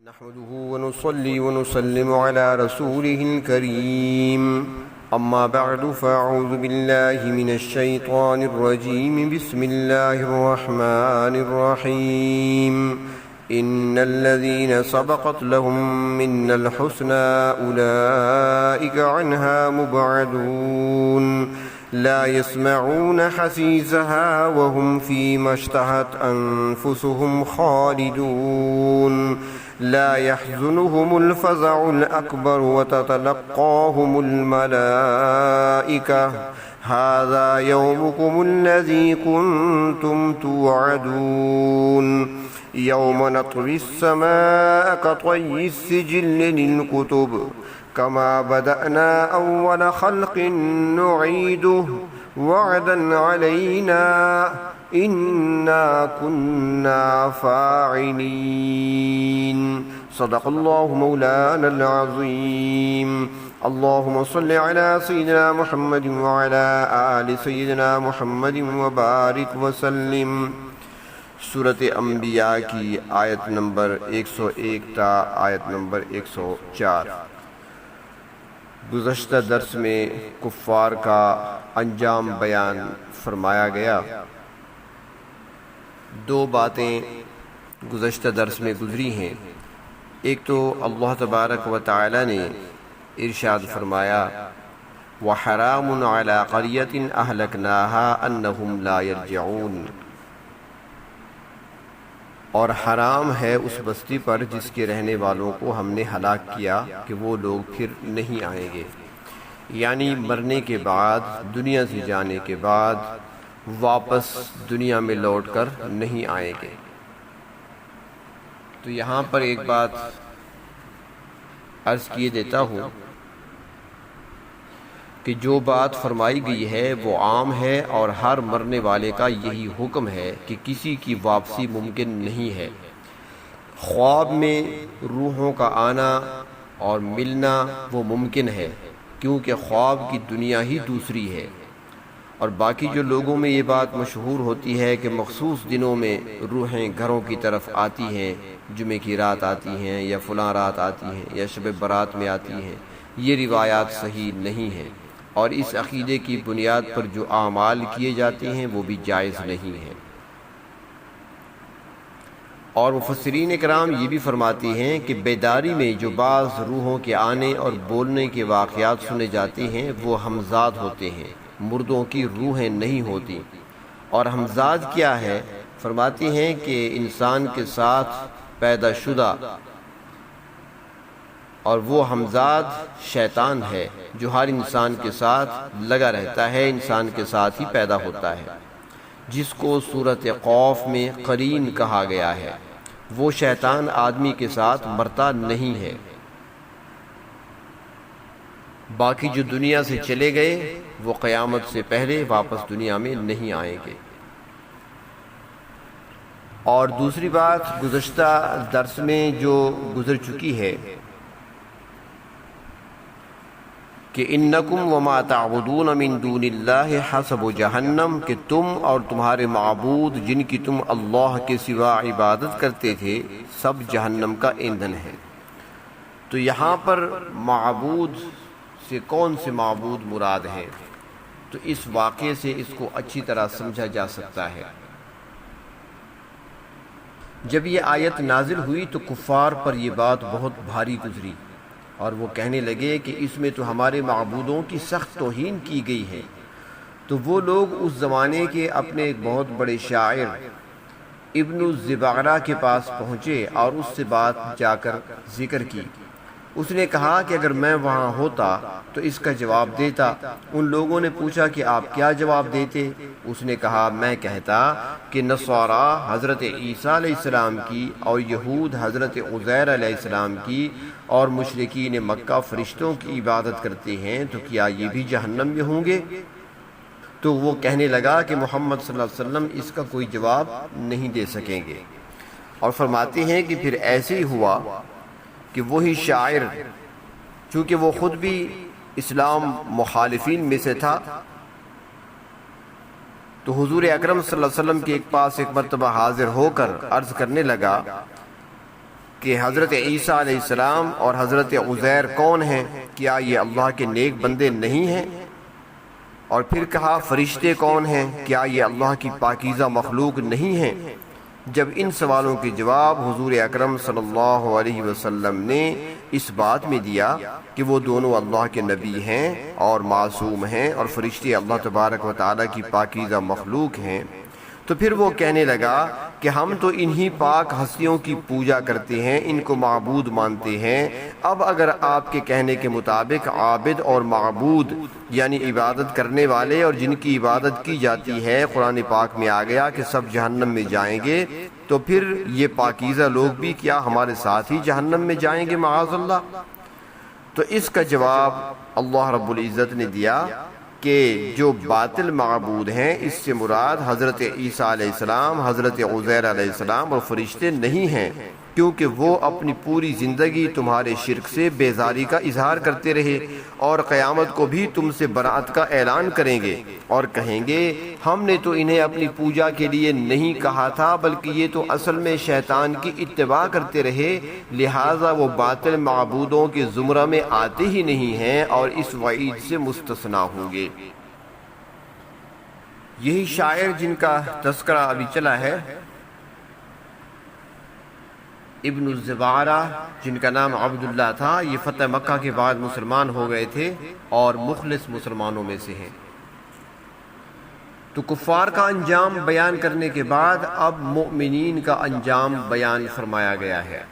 نحمده ونصلي ونسلم على رسوله الكريم أما بعد فأعوذ بالله من الشيطان الرجيم بسم الله الرحمن الرحيم إن الذين سبقت لهم منا الحسنى أولئك عنها مبعدون لا يسمعون حسيسها وهم فيما اشتهت أنفسهم خالدون لا يحزنهم الفزع الأكبر وتتلقاهم الملائكة هذا يومكم الذي كنتم توعدون يوم نطوي السماء كطي السجل للكتب كما بدأنا أول خلق نعيده وعدا علينا إنا كنا فاعلين صدق الله مولانا العظيم اللهم صل على سيدنا محمد وعلى آل سيدنا محمد وبارك وسلم سورۃ انبیاء کی آیت نمبر 101 تا آیت نمبر 104۔ گزشتہ درس میں کفار کا انجام بیان فرمایا گیا۔ دو باتیں گزشتہ درس میں گزری ہیں۔ ایک تو اللہ تبارک و تعالی نے ارشاد فرمایا وَحَرَامٌ عَلَىٰ قَرْيَةٍ أَهْلَكْنَاهَا أَنَّهُمْ لَا يَرْجِعُونَ، اور حرام ہے اس بستی پر جس کے رہنے والوں کو ہم نے ہلاک کیا کہ وہ لوگ پھر نہیں آئیں گے، یعنی مرنے کے بعد، دنیا سے جانے کے بعد واپس دنیا میں لوٹ کر نہیں آئیں گے۔ تو یہاں پر ایک بات عرض کیے دیتا ہوں کہ جو بات فرمائی گئی ہے وہ عام ہے، اور ہر مرنے والے کا یہی حکم ہے کہ کسی کی واپسی ممکن نہیں ہے۔ خواب میں روحوں کا آنا اور ملنا وہ ممکن ہے، کیونکہ خواب کی دنیا ہی دوسری ہے۔ اور باقی جو لوگوں میں یہ بات مشہور ہوتی ہے کہ مخصوص دنوں میں روحیں گھروں کی طرف آتی ہیں، جمعے کی رات آتی ہیں یا فلاں رات آتی ہیں یا شب برات میں آتی ہیں، یہ روایات صحیح نہیں ہیں، اور اس عقیدے کی بنیاد پر جو اعمال کیے جاتے ہیں وہ بھی جائز نہیں ہیں۔ اور مفسرین کرام یہ بھی فرماتے ہیں کہ بیداری میں جو بعض روحوں کے آنے اور بولنے کے واقعات سنے جاتے ہیں وہ ہمزاد ہوتے ہیں، مردوں کی روحیں نہیں ہوتی۔ اور ہمزاد کیا ہے؟ فرماتے ہیں کہ انسان کے ساتھ پیدا شدہ، اور وہ ہمزاد شیطان ہے جو ہر انسان کے ساتھ لگا رہتا ہے، انسان کے ساتھ ہی پیدا ہوتا ہے، جس کو سورۃ قوف میں قرین کہا گیا ہے۔ وہ شیطان آدمی کے ساتھ مرتا نہیں ہے۔ باقی جو دنیا سے چلے گئے وہ قیامت سے پہلے واپس دنیا میں نہیں آئیں گے۔ اور دوسری بات گزشتہ درس میں جو گزر چکی ہے کہ انکم وما تعبدون من دون اللہ حسب جہنم، کہ تم اور تمہارے معبود جن کی تم اللہ کے سوا عبادت کرتے تھے سب جہنم کا ایندھن ہے۔ تو یہاں پر معبود سے کون سے معبود مراد ہیں؟ تو اس واقعے سے اس کو اچھی طرح سمجھا جا سکتا ہے۔ جب یہ آیت نازل ہوئی تو کفار پر یہ بات بہت بھاری گزری، اور وہ کہنے لگے کہ اس میں تو ہمارے معبودوں کی سخت توہین کی گئی ہے۔ تو وہ لوگ اس زمانے کے اپنے ایک بہت بڑے شاعر ابن الزبارہ کے پاس پہنچے اور اس سے بات جا کر ذکر کی۔ اس نے کہا کہ اگر میں وہاں ہوتا تو اس کا جواب دیتا۔ ان لوگوں نے پوچھا کہ آپ کیا جواب دیتے؟ اس نے کہا میں کہتا کہ نصارہ حضرت عیسیٰ علیہ السلام کی، اور یہود حضرت عزیر علیہ السلام کی، اور مشرکین مکہ فرشتوں کی عبادت کرتے ہیں، تو کیا یہ بھی جہنم میں ہوں گے؟ تو وہ کہنے لگا کہ محمد صلی اللہ علیہ وسلم اس کا کوئی جواب نہیں دے سکیں گے۔ اور فرماتے ہیں کہ پھر ایسے ہی ہوا کہ وہی شاعر، چونکہ وہ خود بھی اسلام مخالفین میں سے تھا، تو حضور اکرم صلی اللہ علیہ وسلم کے پاس ایک مرتبہ حاضر ہو کر عرض کرنے لگا کہ حضرت عیسیٰ علیہ السلام اور حضرت عزیر کون ہیں؟ کیا یہ اللہ کے نیک بندے نہیں ہیں؟ اور پھر کہا فرشتے کون ہیں؟ کیا یہ اللہ کی پاکیزہ مخلوق نہیں ہیں؟ جب ان سوالوں کے جواب حضور اکرم صلی اللہ علیہ وسلم نے اس بات میں دیا کہ وہ دونوں اللہ کے نبی ہیں اور معصوم ہیں اور فرشتے اللہ تبارک و تعالیٰ کی پاکیزہ مخلوق ہیں، تو پھر وہ کہنے لگا کہ ہم تو انہی پاک ہستیوں کی پوجا کرتے ہیں، ان کو معبود مانتے ہیں۔ اب اگر آپ کے کہنے کے مطابق عابد اور معبود یعنی عبادت کرنے والے اور جن کی عبادت کی جاتی ہے قرآن پاک میں آ گیا کہ سب جہنم میں جائیں گے، تو پھر یہ پاکیزہ لوگ بھی کیا ہمارے ساتھ ہی جہنم میں جائیں گے معاذ اللہ؟ تو اس کا جواب اللہ رب العزت نے دیا کہ جو باطل معبود ہیں اس سے مراد حضرت عیسیٰ علیہ السلام، حضرت عزیر علیہ السلام اور فرشتے نہیں ہیں، کیونکہ وہ اپنی پوری زندگی تمہارے شرک سے بیزاری کا اظہار کرتے رہے اور قیامت کو بھی تم سے برات کا اعلان کریں گے اور کہیں گے ہم نے تو انہیں اپنی پوجا کے لیے نہیں کہا تھا بلکہ یہ تو اصل میں شیطان کی اتباع کرتے رہے، لہٰذا وہ باطل معبودوں کے زمرہ میں آتے ہی نہیں ہیں اور اس وعید سے مستثنا ہوں گے۔ یہی شاعر جن کا تذکرہ ابھی چلا ہے ابن الزبارہ، جن کا نام عبداللہ تھا، یہ فتح مکہ کے بعد مسلمان ہو گئے تھے اور مخلص مسلمانوں میں سے ہیں۔ تو کفار کا انجام بیان کرنے کے بعد اب مؤمنین کا انجام بیان فرمایا گیا ہے۔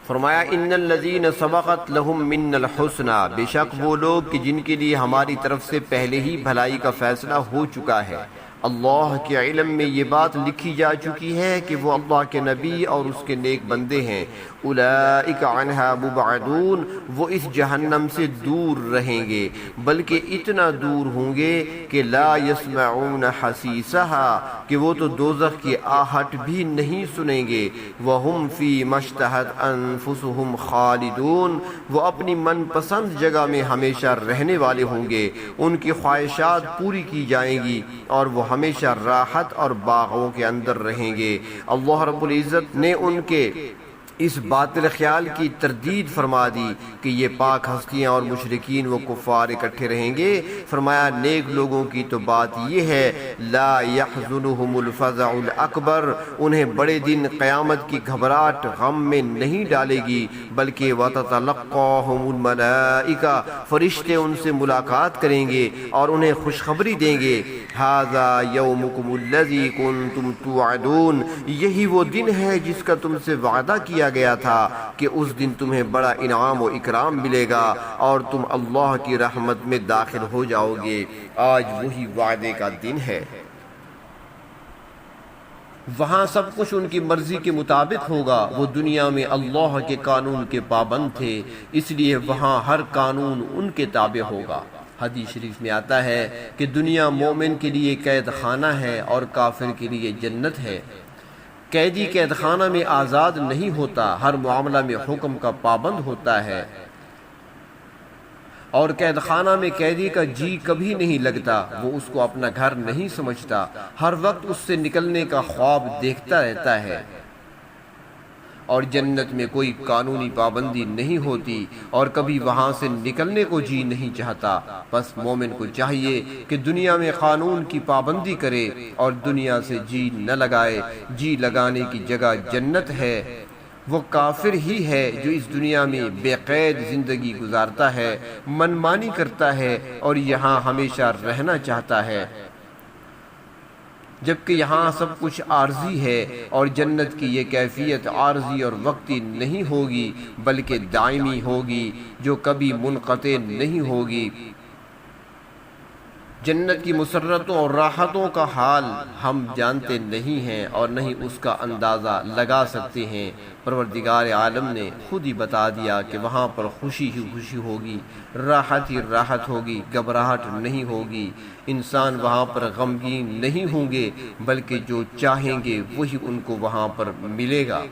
فرمایا ان الذین سبقت لہم منا الحسنی، بے شک وہ لوگ کہ جن کے لیے ہماری طرف سے پہلے ہی بھلائی کا فیصلہ ہو چکا ہے، اللہ کے علم میں یہ بات لکھی جا چکی ہے کہ وہ اللہ کے نبی اور اس کے نیک بندے ہیں، اولئک عنہا مبعدون، وہ اس جہنم سے دور رہیں گے، بلکہ اتنا دور ہوں گے کہ لا یسمعون حسیسہا، کہ وہ تو دوزخ کی آہٹ بھی نہیں سنیں گے، وہم فی مشتہت انفسہم خالدون، وہ اپنی من پسند جگہ میں ہمیشہ رہنے والے ہوں گے، ان کی خواہشات پوری کی جائیں گی اور وہ ہمیشہ راحت اور باغوں کے اندر رہیں گے۔ اللہ رب العزت نے ان کے اس باطل خیال کی تردید فرما دی کہ یہ پاک ہستیاں اور مشرکین و کفار اکٹھے رہیں گے۔ فرمایا نیک لوگوں کی تو بات یہ ہے لا يحزنهم الفزع الاکبر، انہیں بڑے دن قیامت کی گھبراہٹ غم میں نہیں ڈالے گی، بلکہ وتتلقاهم الملائکہ، فرشتے ان سے ملاقات کریں گے اور انہیں خوشخبری دیں گے، ھذا یومکم الذی کنتم توعدون، یہی وہ دن ہے جس کا تم سے وعدہ کیا گیا تھا کہ اس دن تمہیں بڑا انعام و اکرام ملے گا اور تم اللہ کی رحمت میں داخل ہو جاؤ گے۔ آج وہی وعدے کا دن ہے۔ وہاں سب کچھ ان کی مرضی کے مطابق ہوگا، وہ دنیا میں اللہ کے قانون کے پابند تھے، اس لیے وہاں ہر قانون ان کے تابع ہوگا۔ حدیث شریف میں آتا ہے کہ دنیا مومن کے لیے قید خانہ ہے اور کافر کے لیے جنت ہے۔ قیدی قید خانہ میں آزاد نہیں ہوتا، ہر معاملہ میں حکم کا پابند ہوتا ہے، اور قید خانہ میں قیدی کا جی کبھی نہیں لگتا، وہ اس کو اپنا گھر نہیں سمجھتا، ہر وقت اس سے نکلنے کا خواب دیکھتا رہتا ہے۔ اور جنت میں کوئی قانونی پابندی نہیں ہوتی اور کبھی وہاں سے نکلنے کو جی نہیں چاہتا۔ بس مومن کو چاہیے کہ دنیا میں قانون کی پابندی کرے اور دنیا سے جی نہ لگائے، جی لگانے کی جگہ جنت ہے۔ وہ کافر ہی ہے جو اس دنیا میں بے قید زندگی گزارتا ہے، منمانی کرتا ہے اور یہاں ہمیشہ رہنا چاہتا ہے، جبکہ یہاں سب کچھ عارضی ہے اور جنت کی یہ کیفیت عارضی اور وقتی نہیں ہوگی بلکہ دائمی ہوگی جو کبھی منقطع نہیں ہوگی۔ جنت کی مسرتوں اور راحتوں کا حال ہم جانتے نہیں ہیں اور نہ ہی اس کا اندازہ لگا سکتے ہیں۔ پروردگار عالم نے خود ہی بتا دیا کہ وہاں پر خوشی ہی خوشی ہوگی، راحت ہی راحت ہوگی، گھبراہٹ نہیں ہوگی۔ انسان وہاں پر غمگین نہیں ہوں گے بلکہ جو چاہیں گے وہی ان کو وہاں پر ملے گا۔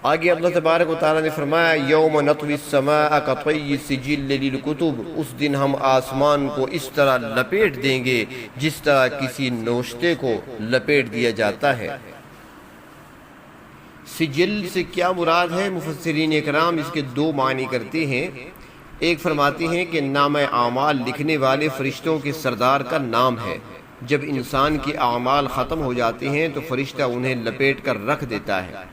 آگے اللہ تبارک و تعالیٰ نے فرمایا یوم نطوی السماء کطی السجل للکتب، اس دن ہم آسمان کو اس طرح لپیٹ دیں گے جس طرح کسی نوشتے کو لپیٹ دیا جاتا ہے۔ سجل سے کیا مراد ہے؟ مفسرین اکرام اس کے دو معنی کرتے ہیں۔ ایک فرماتے ہیں کہ نامہ اعمال لکھنے والے فرشتوں کے سردار کا نام ہے۔ جب انسان کے اعمال ختم ہو جاتے ہیں تو فرشتہ انہیں لپیٹ کر رکھ دیتا ہے،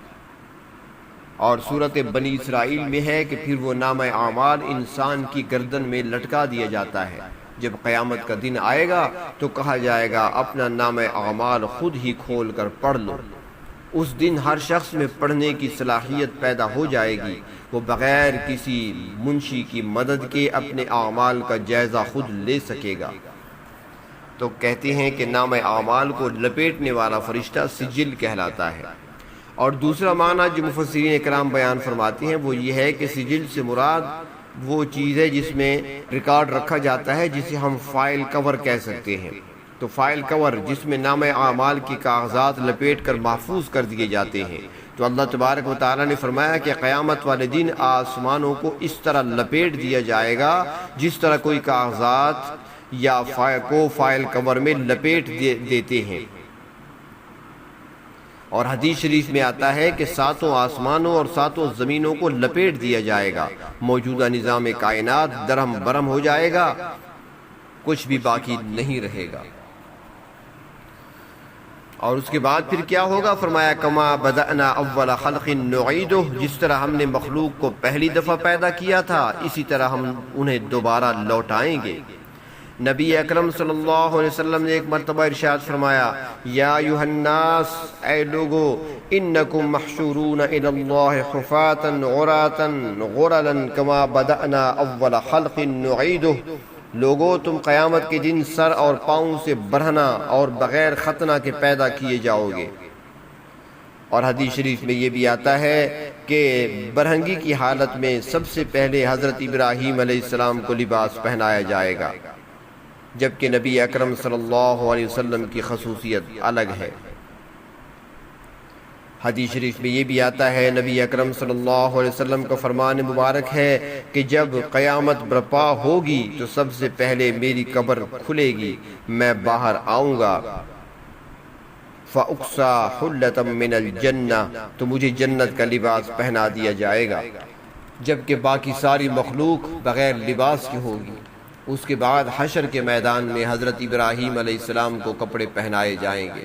اور سورۃ بنی اسرائیل میں ہے کہ پھر وہ نامہ اعمال انسان کی گردن میں لٹکا دیا جاتا ہے۔ جب قیامت کا دن آئے گا تو کہا جائے گا اپنا نامہ اعمال خود ہی کھول کر پڑھ لو۔ اس دن ہر شخص میں پڑھنے کی صلاحیت پیدا ہو جائے گی، وہ بغیر کسی منشی کی مدد کے اپنے اعمال کا جائزہ خود لے سکے گا۔ تو کہتے ہیں کہ نامہ اعمال کو لپیٹنے والا فرشتہ سجل کہلاتا ہے۔ اور دوسرا معنی جو مفسرین اکرام بیان فرماتے ہیں وہ یہ ہے کہ سجل سے مراد وہ چیز ہے جس میں ریکارڈ رکھا جاتا ہے، جسے ہم فائل کور کہہ سکتے ہیں۔ تو فائل کور جس میں نامہ اعمال کی کاغذات لپیٹ کر محفوظ کر دیے جاتے ہیں۔ تو اللہ تبارک و تعالیٰ نے فرمایا کہ قیامت والے دن آسمانوں کو اس طرح لپیٹ دیا جائے گا جس طرح کوئی کاغذات یا فائل کور میں لپیٹ دیتے ہیں۔ اور حدیث شریف میں آتا ہے کہ ساتوں آسمانوں اور ساتوں زمینوں کو لپیٹ دیا جائے گا، موجودہ نظام کائنات درہم برہم ہو جائے گا، کچھ بھی باقی نہیں رہے گا۔ اور اس کے بعد پھر کیا ہوگا؟ فرمایا کما بدأنا اول خلق نعیدہ، جس طرح ہم نے مخلوق کو پہلی دفعہ پیدا کیا تھا اسی طرح ہم انہیں دوبارہ لوٹائیں گے۔ نبی اکرم صلی اللہ علیہ وسلم نے ایک مرتبہ ارشاد فرمایا یا ایھا الناس، اے لوگو، انکم محشورون الی اللہ حفاۃ عراۃ غرلا کما بدأنا اول خلق نعیدہ، لوگو تم قیامت کے دن سر اور پاؤں سے برہنہ اور بغیر ختنہ کے پیدا کیے جاؤ گے۔ اور حدیث شریف میں یہ بھی آتا ہے کہ برہنگی کی حالت میں سب سے پہلے حضرت ابراہیم علیہ السلام کو لباس پہنایا جائے گا، جبکہ نبی اکرم صلی اللہ علیہ وسلم کی خصوصیت الگ ہے۔ حدیث شریف میں یہ بھی آتا ہے، نبی اکرم صلی اللہ علیہ وسلم کا فرمان مبارک ہے کہ جب قیامت برپا ہوگی تو سب سے پہلے میری قبر کھلے گی، میں باہر آؤں گا، فَأُقْسَى حُلَّةً مِّنَ الْجَنَّةِ، تو مجھے جنت کا لباس پہنا دیا جائے گا، جبکہ باقی ساری مخلوق بغیر لباس کی ہوگی۔ اس کے بعد حشر کے میدان میں حضرت ابراہیم علیہ السلام کو کپڑے پہنائے جائیں گے،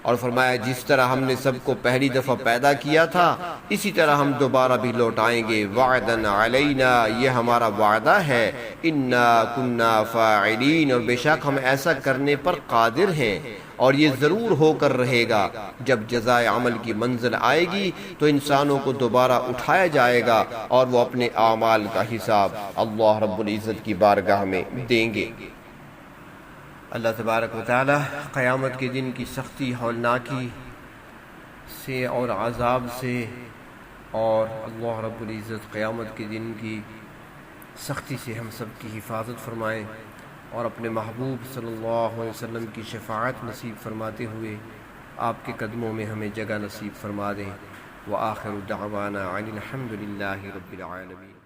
اور فرمایا جس طرح ہم نے سب کو پہلی دفعہ پیدا کیا تھا اسی طرح ہم دوبارہ بھی لوٹائیں گے، وعدن علینا، یہ ہمارا وعدہ ہے، انا کنا فاعلین، اور بے شک ہم ایسا کرنے پر قادر ہیں، اور یہ ضرور ہو کر رہے گا۔ جب جزائے عمل کی منزل آئے گی تو انسانوں کو دوبارہ اٹھایا جائے گا اور وہ اپنے اعمال کا حساب اللہ رب العزت کی بارگاہ میں دیں گے۔ اللہ تبارک و تعالی قیامت کے دن کی سختی ہولناکی سے اور عذاب سے، اور اللہ رب العزت قیامت کے دن کی سختی سے ہم سب کی حفاظت فرمائیں، اور اپنے محبوب صلی اللہ علیہ وسلم کی شفاعت نصیب فرماتے ہوئے آپ کے قدموں میں ہمیں جگہ نصیب فرما دیں۔ وآخر دعوانا عن الحمد للہ رب العالمین۔